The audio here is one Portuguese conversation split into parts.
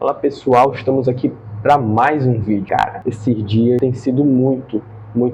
Olá pessoal, estamos aqui para mais um vídeo. Cara, esses dias tem sido muito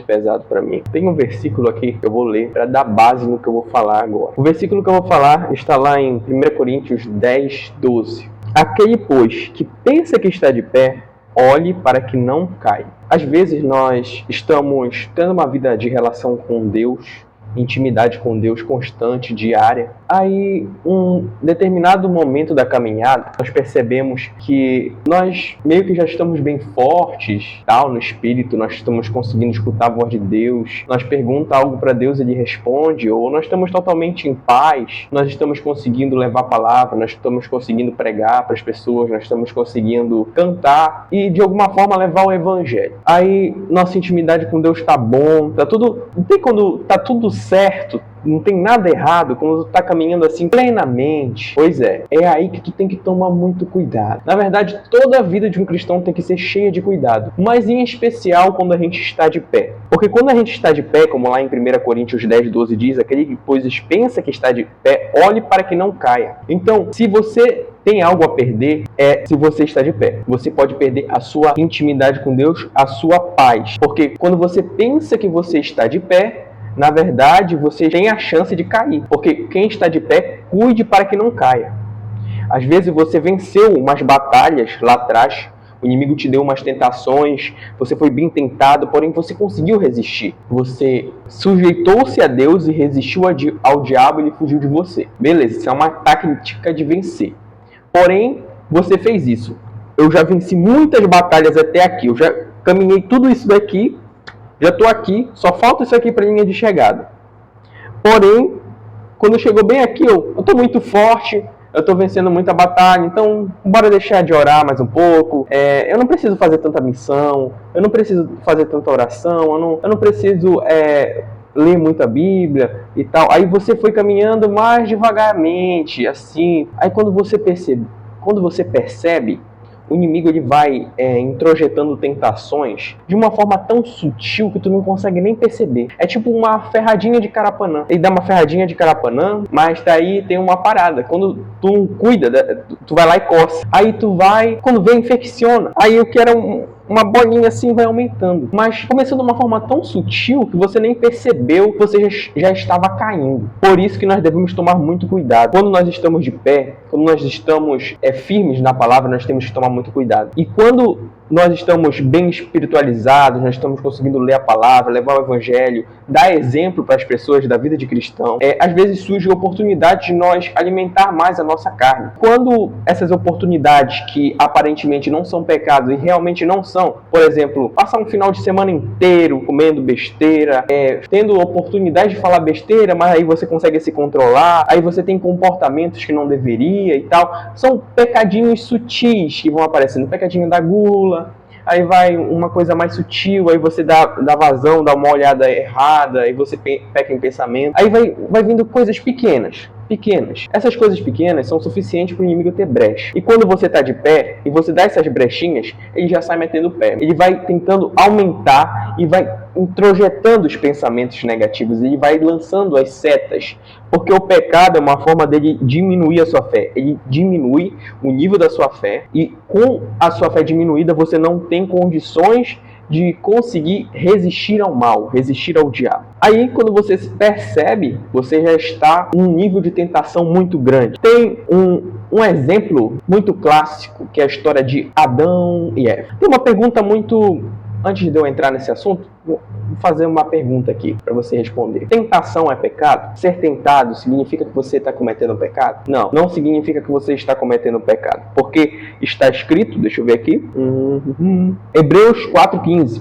pesado para mim. Tem um versículo aqui que eu vou ler para dar base no que eu vou falar agora. O versículo que eu vou falar está lá em 1 Coríntios 10, 12. Aquele, pois, que pensa que está de pé, olhe para que não caia. Às vezes nós estamos tendo uma vida de relação com Deus, intimidade com Deus constante, diária. Aí, um determinado momento da caminhada, nós percebemos que nós meio que já estamos bem fortes, tal, no espírito, nós estamos conseguindo escutar a voz de Deus, nós perguntamos algo para Deus, Ele responde, ou nós estamos totalmente em paz, nós estamos conseguindo levar a palavra, nós estamos conseguindo pregar para as pessoas, nós estamos conseguindo cantar e, de alguma forma, levar o Evangelho. Aí, nossa intimidade com Deus está bom, tá tudo... Não tem quando tá tudo certo, não tem nada errado, quando tu tá caminhando assim plenamente. Pois é aí que tu tem que tomar muito cuidado. Na verdade, toda a vida de um cristão tem que ser cheia de cuidado, mas em especial quando a gente está de pé. Porque quando a gente está de pé, como lá em 1 Coríntios 10, 12 diz, aquele que pois pensa que está de pé, olhe para que não caia. Então, se você tem algo a perder, se você está de pé. Você pode perder a sua intimidade com Deus, a sua paz. Porque quando você pensa que você está de pé, na verdade, você tem a chance de cair. Porque quem está de pé, cuide para que não caia. Às vezes você venceu umas batalhas lá atrás, o inimigo te deu umas tentações, você foi bem tentado, porém você conseguiu resistir. Você sujeitou-se a Deus e resistiu ao diabo e ele fugiu de você. Beleza, isso é uma tática de vencer. Porém, você fez isso. Eu já venci muitas batalhas até aqui, eu já caminhei tudo isso daqui, já estou aqui, só falta isso aqui para a linha de chegada. Porém, quando chegou bem aqui, eu estou muito forte, eu estou vencendo muita batalha, então bora deixar de orar mais um pouco. Eu não preciso fazer tanta missão, eu não preciso fazer tanta oração, eu não preciso ler muita Bíblia e tal. Aí você foi caminhando mais devagarmente, assim. Aí quando você percebe, o inimigo ele vai introjetando tentações de uma forma tão sutil que tu não consegue nem perceber. É tipo uma ferradinha de carapanã. Ele dá uma ferradinha de carapanã, mas daí tem uma parada. Quando tu não cuida, tu vai lá e coça. Aí tu vai, quando vê, infecciona. Aí o que era uma bolinha assim vai aumentando. Mas começou de uma forma tão sutil que você nem percebeu que você já estava caindo. Por isso que nós devemos tomar muito cuidado. Quando nós estamos de pé, quando nós estamos firmes na palavra, nós temos que tomar muito cuidado. E quando nós estamos bem espiritualizados, nós estamos conseguindo ler a palavra, levar o evangelho, dar exemplo para as pessoas da vida de cristão, às vezes surge a oportunidade de nós alimentar mais a nossa carne. Quando essas oportunidades que aparentemente não são pecados e realmente não são, por exemplo, passar um final de semana inteiro comendo besteira, tendo oportunidade de falar besteira, mas aí você consegue se controlar, aí você tem comportamentos que não deveria e tal, são pecadinhos sutis que vão aparecendo, pecadinho da gula, aí vai uma coisa mais sutil, aí você dá vazão, dá uma olhada errada, aí você peca em pensamento. Aí vai vindo coisas pequenas. Essas coisas pequenas são suficientes para o inimigo ter brecha. E quando você está de pé e você dá essas brechinhas, ele já sai metendo o pé. Ele vai tentando aumentar e vai introjetando os pensamentos negativos. Ele vai lançando as setas. Porque o pecado é uma forma dele diminuir a sua fé. Ele diminui o nível da sua fé. E com a sua fé diminuída, você não tem condições de conseguir resistir ao mal, resistir ao diabo. Aí, quando você se percebe, você já está em um nível de tentação muito grande. Tem um exemplo muito clássico, que é a história de Adão e Eva. Tem uma pergunta muito... Antes de eu entrar nesse assunto, vou fazer uma pergunta aqui para você responder. Tentação é pecado? Ser tentado significa que você está cometendo pecado? Não, não significa que você está cometendo pecado. Porque está escrito, deixa eu ver aqui, Hebreus 4,15.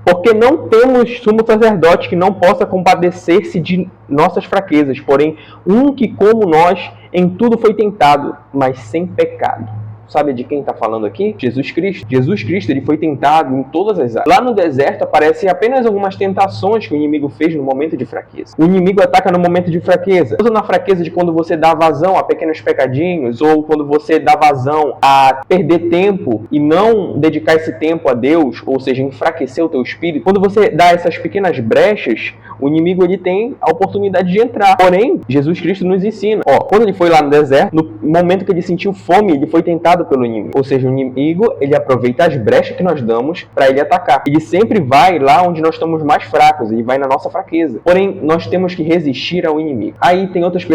Porque não temos sumo sacerdote que não possa compadecer-se de nossas fraquezas, porém um que como nós em tudo foi tentado, mas sem pecado. Sabe de quem está falando aqui? Jesus Cristo. Jesus Cristo, ele foi tentado em todas as áreas. Lá no deserto aparecem apenas algumas tentações que o inimigo fez no momento de fraqueza. O inimigo ataca no momento de fraqueza. Ou na fraqueza de quando você dá vazão a pequenos pecadinhos, ou quando você dá vazão a perder tempo e não dedicar esse tempo a Deus, ou seja, enfraquecer o teu espírito. Quando você dá essas pequenas brechas, o inimigo ele tem a oportunidade de entrar. Porém, Jesus Cristo nos ensina. Quando ele foi lá no deserto, no momento que ele sentiu fome, ele foi tentado usado pelo inimigo. Ou seja, o inimigo, ele aproveita as brechas que nós damos para ele atacar. Ele sempre vai lá onde nós estamos mais fracos, ele vai na nossa fraqueza. Porém, nós temos que resistir ao inimigo. Aí tem outras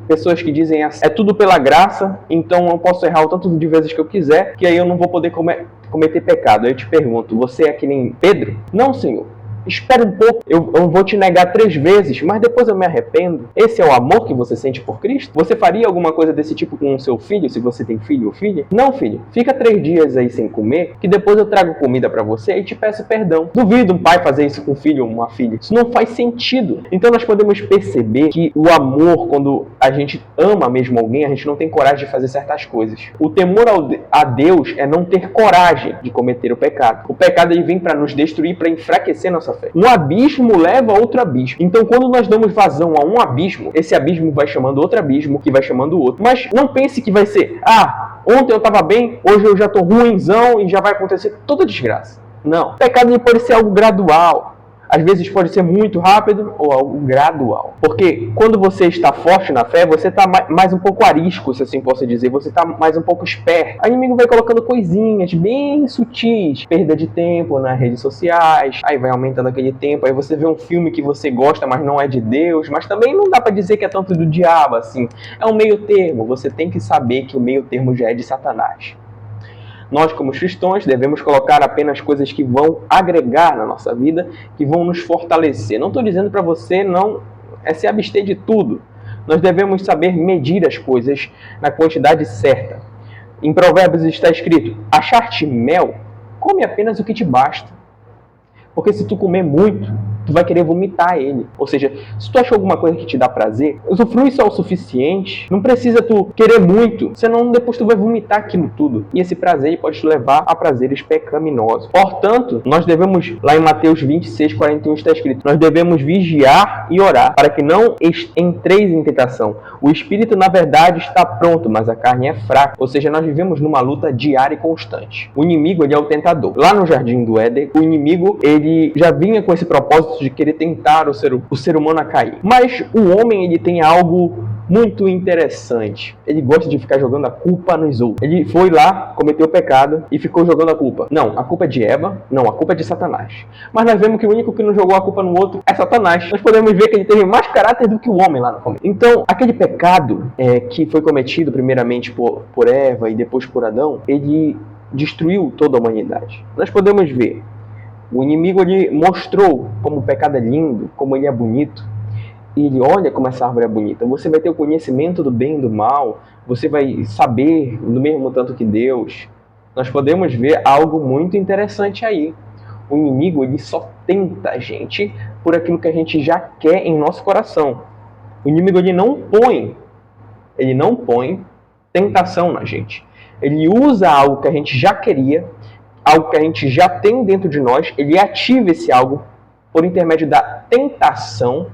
pessoas que dizem assim, é tudo pela graça, então eu posso errar o tanto de vezes que eu quiser, que aí eu não vou poder cometer pecado. Aí eu te pergunto, você é que nem Pedro? Não, Senhor. Espera um pouco, eu vou te negar 3 vezes, mas depois eu me arrependo. Esse é o amor que você sente por Cristo? Você faria alguma coisa desse tipo com o seu filho, se você tem filho ou filha? Não, filho. Fica 3 dias aí sem comer, que depois eu trago comida pra você e te peço perdão. Duvido um pai fazer isso com um filho ou uma filha. Isso não faz sentido. Então nós podemos perceber que o amor, quando a gente ama mesmo alguém, a gente não tem coragem de fazer certas coisas. O temor a Deus é não ter coragem de cometer o pecado. O pecado ele vem para nos destruir, para enfraquecer nossa fé. Um abismo leva a outro abismo. Então, quando nós damos vazão a um abismo, esse abismo vai chamando outro abismo, que vai chamando outro. Mas não pense que vai ser, ontem eu estava bem, hoje eu já estou ruinzão e já vai acontecer toda desgraça. Não. O pecado pode ser algo gradual. Às vezes pode ser muito rápido ou algo gradual. Porque quando você está forte na fé, você está mais um pouco arisco, se assim posso dizer. Você está mais um pouco esperto. O inimigo vai colocando coisinhas bem sutis. Perda de tempo nas redes sociais. Aí vai aumentando aquele tempo. Aí você vê um filme que você gosta, mas não é de Deus. Mas também não dá para dizer que é tanto do diabo, assim. É um meio termo. Você tem que saber que o meio termo já é de Satanás. Nós, como cristãos, devemos colocar apenas coisas que vão agregar na nossa vida, que vão nos fortalecer. Não estou dizendo para você não se abster de tudo. Nós devemos saber medir as coisas na quantidade certa. Em Provérbios está escrito, achar-te mel, come apenas o que te basta. Porque se tu comer muito, tu vai querer vomitar ele. Ou seja, se tu achou alguma coisa que te dá prazer, usufrui só o suficiente. Não precisa tu querer muito, senão depois tu vai vomitar aquilo tudo. E esse prazer pode te levar a prazeres pecaminosos. Portanto, nós devemos, lá em Mateus 26:41 está escrito, nós devemos vigiar e orar, para que não entreis em tentação. O espírito, na verdade, está pronto, mas a carne é fraca. Ou seja, nós vivemos numa luta diária e constante. O inimigo, ele é o tentador. Lá no Jardim do Éden, o inimigo, ele já vinha com esse propósito de querer tentar o ser humano a cair. Mas o homem, ele tem algo muito interessante. Ele gosta de ficar jogando a culpa nos outros. Ele foi lá, cometeu o pecado e ficou jogando a culpa. Não, a culpa é de Eva. Não, a culpa é de Satanás. Mas nós vemos que o único que não jogou a culpa no outro é Satanás. Nós podemos ver que ele teve mais caráter do que o homem lá no começo. Então, aquele pecado que foi cometido primeiramente por Eva e depois por Adão, ele destruiu toda a humanidade. Nós podemos ver, o inimigo ele mostrou como o pecado é lindo, como ele é bonito. E ele olha como essa árvore é bonita. Você vai ter o conhecimento do bem e do mal. Você vai saber do mesmo tanto que Deus. Nós podemos ver algo muito interessante aí. O inimigo, ele só tenta a gente por aquilo que a gente já quer em nosso coração. O inimigo, ele não põe tentação na gente. Ele usa algo que a gente já queria, algo que a gente já tem dentro de nós, ele ativa esse algo por intermédio da tentação.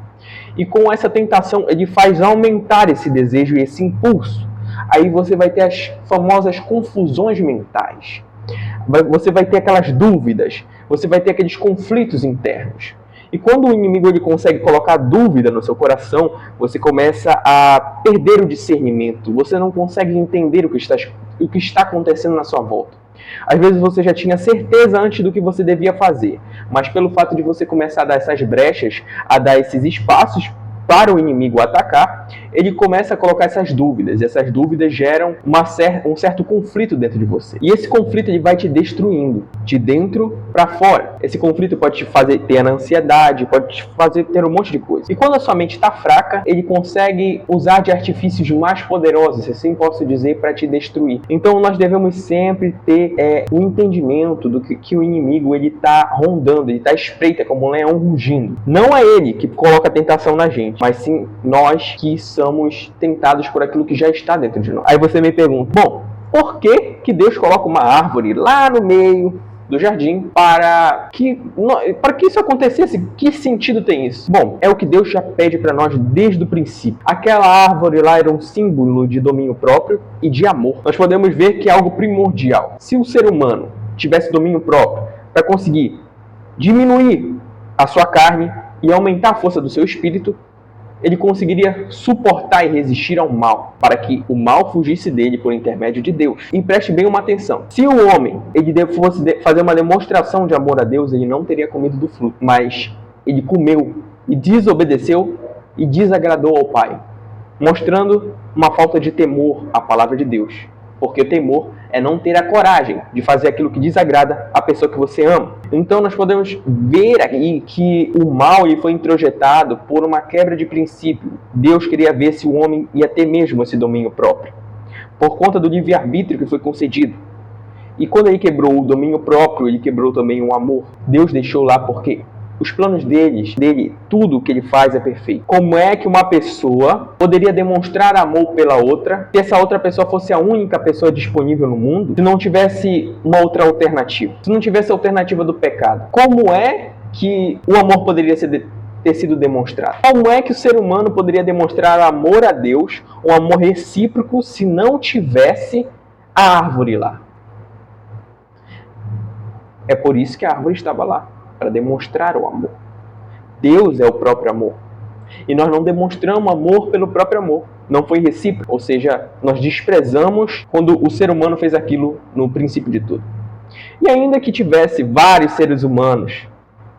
E com essa tentação, ele faz aumentar esse desejo e esse impulso. Aí você vai ter as famosas confusões mentais. Você vai ter aquelas dúvidas. Você vai ter aqueles conflitos internos. E quando o inimigo ele consegue colocar dúvida no seu coração, você começa a perder o discernimento. Você não consegue entender o que está acontecendo na sua volta. Às vezes você já tinha certeza antes do que você devia fazer, mas pelo fato de você começar a dar essas brechas, a dar esses espaços para o inimigo atacar, ele começa a colocar essas dúvidas, e essas dúvidas geram um certo conflito dentro de você. E esse conflito ele vai te destruindo, de dentro para fora. Esse conflito pode te fazer ter ansiedade, pode te fazer ter um monte de coisa. E quando a sua mente está fraca, ele consegue usar de artifícios mais poderosos, assim posso dizer, para te destruir. Então nós devemos sempre ter o entendimento do que o inimigo ele está rondando, ele está espreita como um leão rugindo. Não é ele que coloca a tentação na gente, mas sim nós que somos tentados por aquilo que já está dentro de nós. Aí você me pergunta, bom, por que Deus coloca uma árvore lá no meio do jardim para que isso acontecesse? Que sentido tem isso? Bom, é o que Deus já pede para nós desde o princípio. Aquela árvore lá era um símbolo de domínio próprio e de amor. Nós podemos ver que é algo primordial. Se o ser humano tivesse domínio próprio para conseguir diminuir a sua carne e aumentar a força do seu espírito, ele conseguiria suportar e resistir ao mal, para que o mal fugisse dele por intermédio de Deus. E preste bem uma atenção. Se o homem ele fosse fazer uma demonstração de amor a Deus, ele não teria comido do fruto, mas ele comeu e desobedeceu e desagradou ao Pai, mostrando uma falta de temor à palavra de Deus. Porque o temor é não ter a coragem de fazer aquilo que desagrada a pessoa que você ama. Então nós podemos ver aí que o mal ele foi introjetado por uma quebra de princípio. Deus queria ver se o homem ia ter mesmo esse domínio próprio, por conta do livre-arbítrio que foi concedido. E quando ele quebrou o domínio próprio, ele quebrou também o amor. Deus deixou lá porque os planos dele, tudo o que ele faz é perfeito. Como é que uma pessoa poderia demonstrar amor pela outra se essa outra pessoa fosse a única pessoa disponível no mundo, se não tivesse uma outra alternativa, se não tivesse a alternativa do pecado? Como é que o amor poderia ter sido demonstrado? Como é que o ser humano poderia demonstrar amor a Deus, um amor recíproco, se não tivesse a árvore lá? É por isso que a árvore estava lá, para demonstrar o amor. Deus é o próprio amor. E nós não demonstramos amor pelo próprio amor. Não foi recíproco. Ou seja, nós desprezamos quando o ser humano fez aquilo no princípio de tudo. E ainda que tivesse vários seres humanos,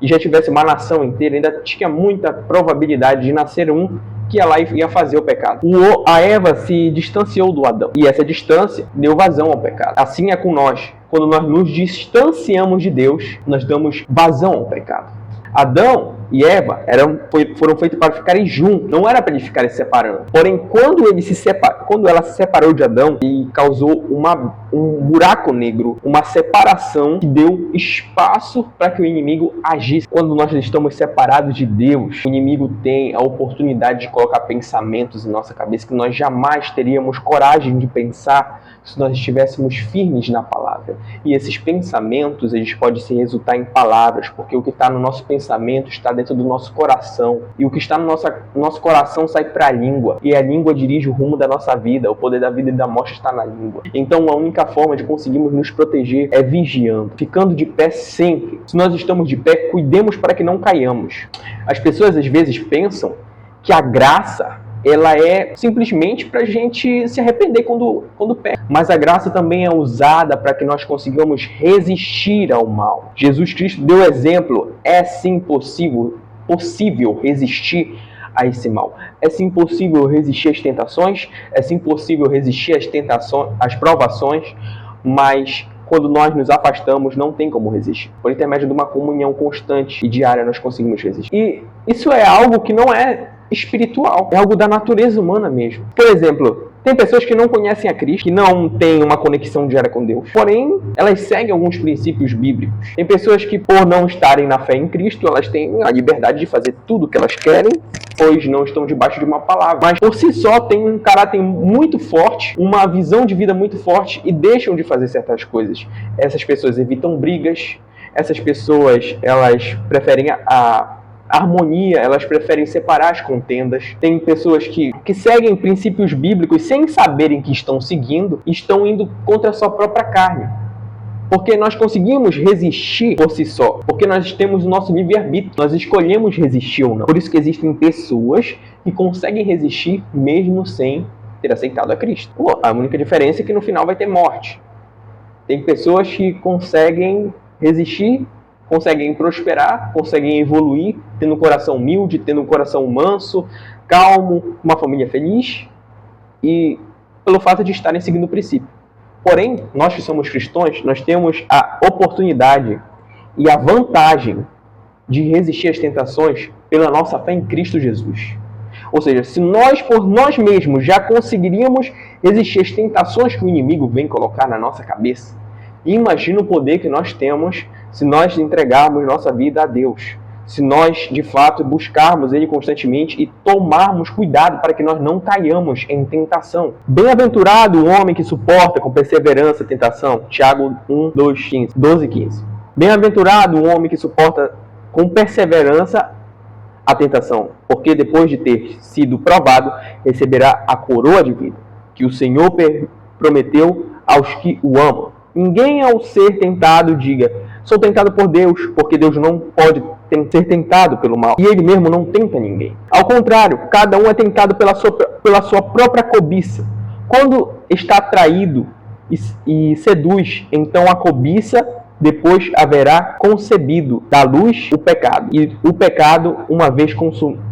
e já tivesse uma nação inteira, ainda tinha muita probabilidade de nascer um que ela ia fazer o pecado. A Eva se distanciou do Adão. E essa distância deu vazão ao pecado. Assim é com nós. Quando nós nos distanciamos de Deus, nós damos vazão ao pecado. Adão e Eva foram feitos para ficarem juntos, não era para eles ficarem separando. Porém, quando ela se separou de Adão, e causou um buraco negro, uma separação que deu espaço para que o inimigo agisse. Quando nós estamos separados de Deus, o inimigo tem a oportunidade de colocar pensamentos em nossa cabeça que nós jamais teríamos coragem de pensar se nós estivéssemos firmes na palavra. E esses pensamentos, eles podem se resultar em palavras, porque o que está no nosso pensamento está dentro do nosso coração. E o que está no nosso coração sai para a língua. E a língua dirige o rumo da nossa vida. O poder da vida e da morte está na língua. Então a única forma de conseguirmos nos proteger é vigiando, ficando de pé sempre. Se nós estamos de pé, cuidemos para que não caiamos. As pessoas às vezes pensam que a graça ela é simplesmente para a gente se arrepender quando peca. Mas a graça também é usada para que nós consigamos resistir ao mal. Jesus Cristo deu exemplo. É sim possível resistir a esse mal. É sim possível resistir às tentações. É sim possível resistir às provações. Mas quando nós nos afastamos, não tem como resistir. Por intermédio de uma comunhão constante e diária, nós conseguimos resistir. E isso é algo que não é espiritual, é algo da natureza humana mesmo. Por exemplo, tem pessoas que não conhecem a Cristo, que não têm uma conexão diária com Deus, porém, elas seguem alguns princípios bíblicos. Tem pessoas que, por não estarem na fé em Cristo, elas têm a liberdade de fazer tudo o que elas querem, pois não estão debaixo de uma palavra. Mas, por si só, tem um caráter muito forte, uma visão de vida muito forte e deixam de fazer certas coisas. Essas pessoas evitam brigas, essas pessoas, elas preferem a harmonia, elas preferem separar as contendas. Tem pessoas que seguem princípios bíblicos sem saberem que estão seguindo, estão indo contra a sua própria carne. Porque nós conseguimos resistir por si só, porque nós temos o nosso livre-arbítrio, nós escolhemos resistir ou não. Por isso que existem pessoas que conseguem resistir mesmo sem ter aceitado a Cristo. A única diferença é que no final vai ter morte. Tem pessoas que conseguem resistir, conseguem prosperar, conseguem evoluir, tendo um coração humilde, tendo um coração manso, calmo, uma família feliz, e pelo fato de estarem seguindo o princípio. Porém, nós que somos cristãos, nós temos a oportunidade e a vantagem de resistir às tentações pela nossa fé em Cristo Jesus. Ou seja, se nós por nós mesmos já conseguiríamos resistir às tentações que o inimigo vem colocar na nossa cabeça, imagina o poder que nós temos se nós entregarmos nossa vida a Deus. Se nós, de fato, buscarmos Ele constantemente e tomarmos cuidado para que nós não caiamos em tentação. Bem-aventurado o homem que suporta com perseverança a tentação. Tiago 12, 15. Bem-aventurado o homem que suporta com perseverança a tentação, porque depois de ter sido provado, receberá a coroa de vida, que o Senhor prometeu aos que o amam. Ninguém ao ser tentado diga, Sou tentado por Deus, porque Deus não pode ser tentado pelo mal. E Ele mesmo não tenta ninguém. Ao contrário, cada um é tentado pela sua própria cobiça. Quando está atraído e seduz, então a cobiça depois haverá concebido da luz o pecado. E o pecado, uma vez consumado,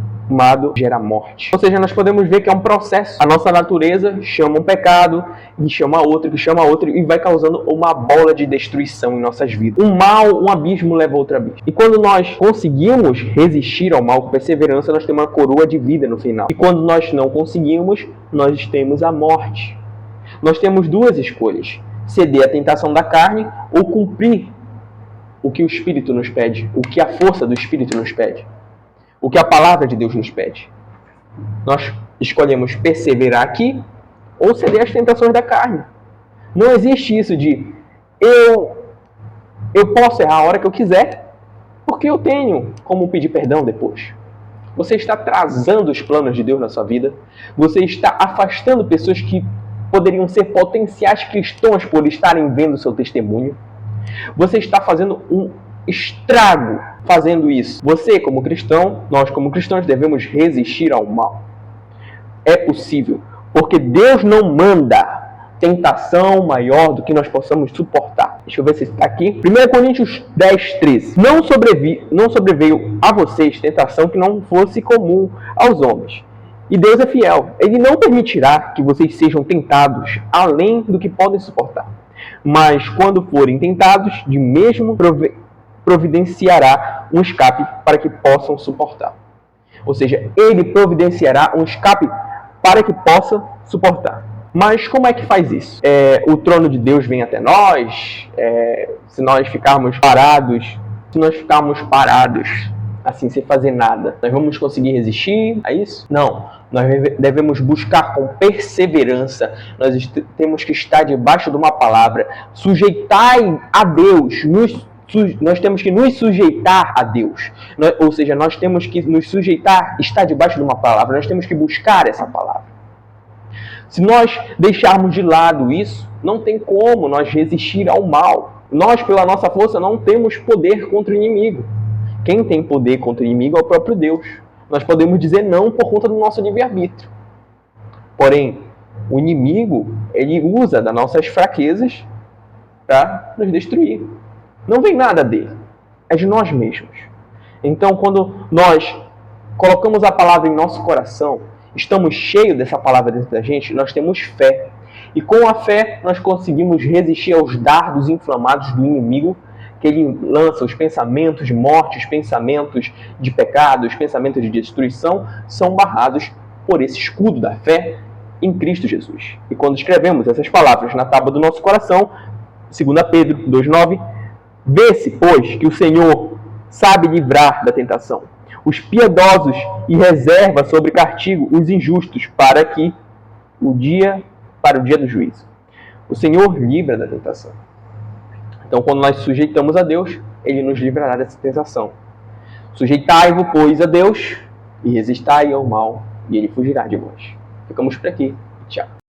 gera morte. Ou seja, nós podemos ver que é um processo. A nossa natureza chama um pecado, e chama outro, que chama outro, e vai causando uma bola de destruição em nossas vidas. Um mal, um abismo leva a outro abismo. E quando nós conseguimos resistir ao mal com perseverança, nós temos uma coroa de vida no final. E quando nós não conseguimos, nós temos a morte. Nós temos duas escolhas: ceder à tentação da carne ou cumprir o que o Espírito nos pede, o que a força do Espírito nos pede, o que a palavra de Deus nos pede. Nós escolhemos perseverar aqui ou ceder às tentações da carne. Não existe isso de eu posso errar a hora que eu quiser, porque eu tenho como pedir perdão depois. Você está atrasando os planos de Deus na sua vida. Você está afastando pessoas que poderiam ser potenciais cristãos por estarem vendo o seu testemunho. Você está fazendo um estrago fazendo isso. Você, como cristão, nós como cristãos devemos resistir ao mal. É possível, porque Deus não manda tentação maior do que nós possamos suportar. Deixa eu ver se está aqui. 1 Coríntios 10, 13. Não sobreveio a vocês tentação que não fosse comum aos homens. E Deus é fiel. Ele não permitirá que vocês sejam tentados além do que podem suportar. Mas quando forem tentados, de mesmo providenciará um escape para que possam suportar. Ou seja, Ele providenciará um escape para que possa suportar. Mas como é que faz isso? O trono de Deus vem até nós? Se nós ficarmos parados, assim, sem fazer nada, nós vamos conseguir resistir a isso? Não. Nós devemos buscar com perseverança. Nós temos que estar debaixo de uma palavra. Sujeitai a Deus. Nós temos que nos sujeitar a Deus. Ou seja, nós temos que nos sujeitar, estar debaixo de uma palavra. Nós temos que buscar essa palavra. Se nós deixarmos de lado isso, não tem como nós resistir ao mal. Nós, pela nossa força, não temos poder contra o inimigo. Quem tem poder contra o inimigo é o próprio Deus. Nós podemos dizer não por conta do nosso livre-arbítrio. Porém, o inimigo, ele usa das nossas fraquezas para nos destruir. Não vem nada dele, é de nós mesmos. Então, quando nós colocamos a palavra em nosso coração, estamos cheios dessa palavra dentro da gente, nós temos fé. E com a fé, nós conseguimos resistir aos dardos inflamados do inimigo, que ele lança. Os pensamentos de morte, os pensamentos de pecado, os pensamentos de destruição, são barrados por esse escudo da fé em Cristo Jesus. E quando escrevemos essas palavras na tábua do nosso coração, 2 Pedro 2,9, vê-se, pois, que o Senhor sabe livrar da tentação os piedosos e reserva sobre castigo os injustos para o dia do juízo. O Senhor livra da tentação. Então, quando nós sujeitamos a Deus, Ele nos livrará dessa tentação. Sujeitai-vos, pois, a Deus e resistai ao mal, e Ele fugirá de vós. Ficamos por aqui. Tchau.